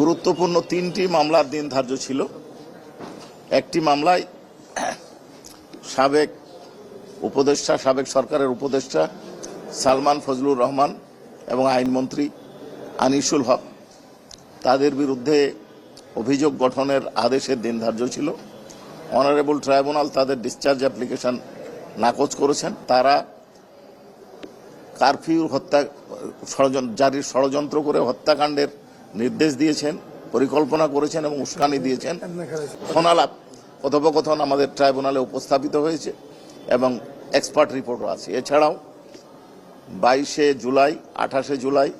গুরুত্বপূর্ণ তিনটি মামলার দিন ধার্য ছিল। একটি মামলায় সাবেক সরকারের উপদেষ্টা সালমান ফজলুর রহমান এবং আইনমন্ত্রী আনিসুল হক তাদের বিরুদ্ধে অভিযোগ গঠনের আদেশের দিন ধার্য ছিল। অনারেবল ট্রাইব্যুনাল তাদের ডিসচার্জ অ্যাপ্লিকেশন নাকচ করেছেন। তারা কারফিউ জারির ষড়যন্ত্র করে হত্যাকাণ্ডের নির্দেশ দিয়েছেন, পরিকল্পনা করেছেন এবং উস্কানি দিয়েছেন। ফোনালাপ কথোপকথন আমাদের ট্রাইব্যুনালে উপস্থাপিত হয়েছে এবং এক্সপার্ট রিপোর্টও আছে। এছাড়াও 22শে জুলাই, 28শে জুলাই,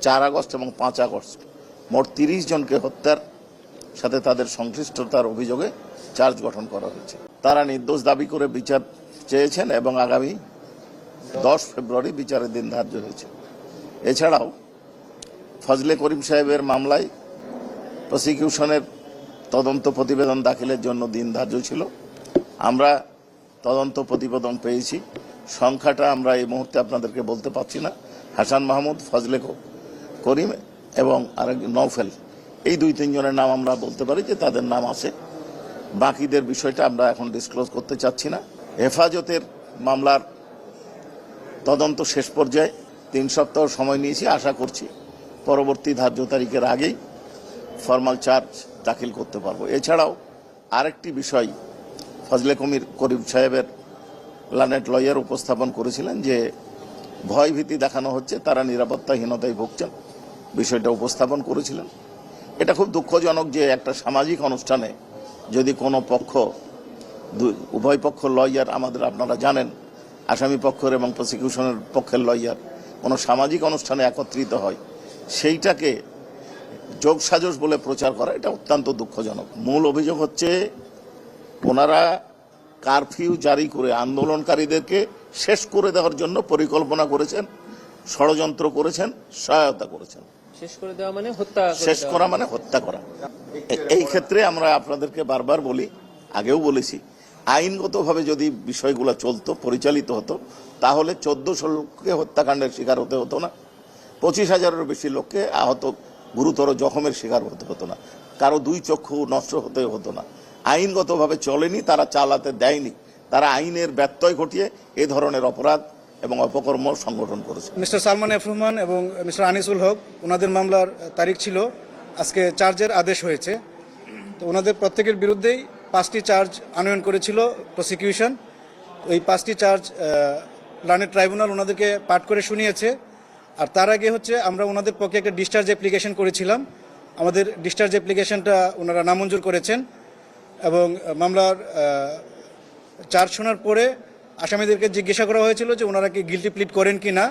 4 আগস্ট এবং 5 আগস্ট মোট 30 জনকে হত্যার সাথে তাদের সংশ্লিষ্টতার অভিযোগে চার্জ গঠন করা হয়েছে। তারা নির্দোষ দাবি করে বিচার চেয়েছেন এবং আগামী 10 ফেব্রুয়ারি বিচারের দিন ধার্য হয়েছে। এছাড়াও ফজলে করিম সাহেবের মামলায় প্রসিকিউশনের তদন্ত প্রতিবেদন দাখিলের জন্য দিন ধার্য ছিল। আমরা তদন্ত প্রতিবেদন পেয়েছি। সংখ্যাটা আমরা এই মুহূর্তে আপনাদেরকে বলতে পারছি না। হাসান মাহমুদ, ফজলে করিম এবং আরেক নওফেল, এই 2-3 জনের নাম আমরা বলতে পারি যে তাদের নাম আছে। বাকিদের বিষয়টা আমরা এখন ডিসক্লোজ করতে চাচ্ছি না। হেফাজতের মামলার তদন্ত শেষ পর্যায়ে 3 সপ্তাহ সময় নিয়েছি। আশা করছি পরবর্তী ধার্য তারিখের আগেই ফর্মাল চার্জ দাখিল করতে পারবো। এছাড়াও আরেকটি বিষয় ফজলে করিম সাহেবের লানেট লয়ার উপস্থাপন করেছিলেন যে ভয়ভীতি দেখানো হচ্ছে, তারা নিরাপত্তাহীনতায় ভুগছেন, বিষয়টা উপস্থাপন করেছিলেন। এটা খুব দুঃখজনক যে একটা সামাজিক অনুষ্ঠানে যদি কোনো পক্ষ, উভয় পক্ষ লয়ার, আপনারা জানেন আসামি পক্ষের এবং প্রসিকিউশনের পক্ষের লয়ার কোনো সামাজিক অনুষ্ঠানে একত্রিত হয়, সেইটাকে যোগসাজশ বলে প্রচার করা, এটা অত্যন্ত দুঃখজনক। মূল অভিযোগ হচ্ছে ওনারা কারফিউ জারি করে আন্দোলনকারীদেরকে শেষ করে দেওয়ার জন্য পরিকল্পনা করেছেন, ষড়যন্ত্র করেছেন, সহায়তা করেছেন। শেষ করে দেওয়া মানে হত্যা, শেষ করা মানে হত্যা করা। এই ক্ষেত্রে আমরা আপনাদেরকে বারবার বলি, আগেও বলেছি, আইনগতভাবে যদি বিষয়গুলো চলতো, পরিচালিত হতো, তাহলে 1400 লোককে হত্যাকাণ্ডের শিকার হতে হতো না, 25,000-এরও বেশি লোককে আহত, গুরুতর জখমের শিকার হতে হতো না, কারো 2 চক্ষু নষ্ট হতে হতো না। আইনগতভাবে চলেনি, তারা চালাতে দেয়নি, তারা আইনের ব্যত্যয় ঘটিয়ে এ ধরনের অপরাধ এবং অপকর্ম সংগঠন করেছে। মিস্টার সালমান এফ রহমান এবং মিস্টার আনিসুল হক, ওনাদের মামলার তারিখ ছিল, আজকে চার্জের আদেশ হয়েছে। তো ওনাদের প্রত্যেকের বিরুদ্ধেই 5টি চার্জ আনয়ন করেছিল প্রসিকিউশন। ওই 5টি চার্জ লানেট ট্রাইব্যুনাল ওনাদেরকে পাঠ করে শুনিয়েছে। আর তার আগে আমরা ওনাদের পক্ষে একটা ডিসচার্জ অ্যাপ্লিকেশন করেছিলাম। আমাদের ডিসচার্জ অ্যাপ্লিকেশনটা ওনারা নামঞ্জুর করেছেন এবং মামলার চার্জ শোনার পরে আসামিদেরকে জিজ্ঞাসা করা হয়েছিল যে ওনারা কি গিলটি প্লিড করেন কি না।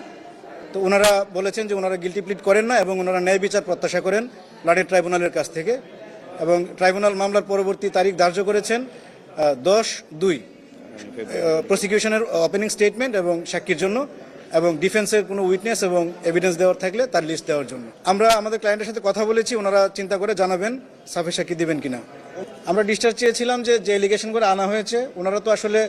তো ওনারা বলেছেন যে ওনারা গিলটি প্লিড করেন না এবং ওনারা ন্যায় বিচার প্রত্যাশা করেন লানেট ট্রাইব্যুনালের কাছ থেকে। এবং ট্রাইব্যুনাল মামলার পরবর্তী তারিখ ধার্য করেছেন 10/2 প্রসিকিউশনের ওপেনিং স্টেটমেন্ট এবং সাক্ষীর জন্য এবং ডিফেন্সের কোনো উইটনেস এবং এভিডেন্স দেওয়ার থাকলে তার লিস্ট দেওয়ার জন্য। আমরা আমাদের ক্লায়েন্টের সাথে কথা বলেছি, ওনারা চিন্তা করে জানাবেন সাফে সাক্ষী দেবেন কিনা। আমরা ডিসচার্জ চেয়েছিলাম যে এলিগেশন করে আনা হয়েছে, ওনারা তো আসলে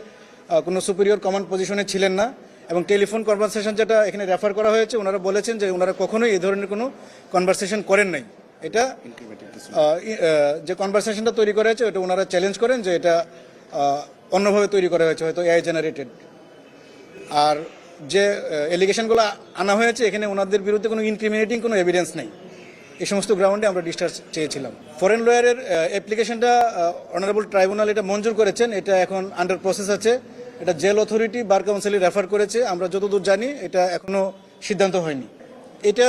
কোনো সুপিরিয়র কমান্ড পজিশনে ছিলেন না এবং টেলিফোন কনভারসেশন যেটা এখানে রেফার করা হয়েছে, ওনারা বলেছেন যে ওনারা কখনোই এই ধরনের কোনো কনভারসেশন করেন নাই। এটা যে কনভারসেশনটা তৈরি করা হয়েছে ওটা ওনারা চ্যালেঞ্জ করেন যে এটা অন্যভাবে তৈরি করা হয়েছে, হয়তো এআই জেনারেটেড। আর যে এলিগেশনগুলো আনা হয়েছে এখানে ওনাদের বিরুদ্ধে কোনো ইনক্রিমিনেটিং কোনো এভিডেন্স নেই। এই সমস্ত গ্রাউন্ডে আমরা ডিসচার্জ চেয়েছিলাম। ফরেন লয়ারের অ্যাপ্লিকেশনটা অনারেবল ট্রাইব্যুনাল এটা মঞ্জুর করেছেন, এটা এখন আন্ডার প্রসেস আছে। এটা জেল অথরিটি বার কাউন্সিলে রেফার করেছে। আমরা যতদূর জানি এটা এখনো সিদ্ধান্ত হয়নি। এটা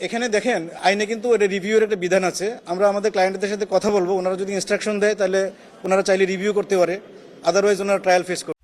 এখানে দেখেন আইনে কিন্তু এটা রিভিউয়ের একটা বিধান আছে। আমরা আমাদের ক্লায়েন্টদের সাথে কথা বলবো, ওনারা যদি ইনস্ট্রাকশন দেয় তাহলে ওনারা চাইলে রিভিউ করতে পারে, আদারওয়াইজ ওনারা ট্রায়াল ফেস করবে।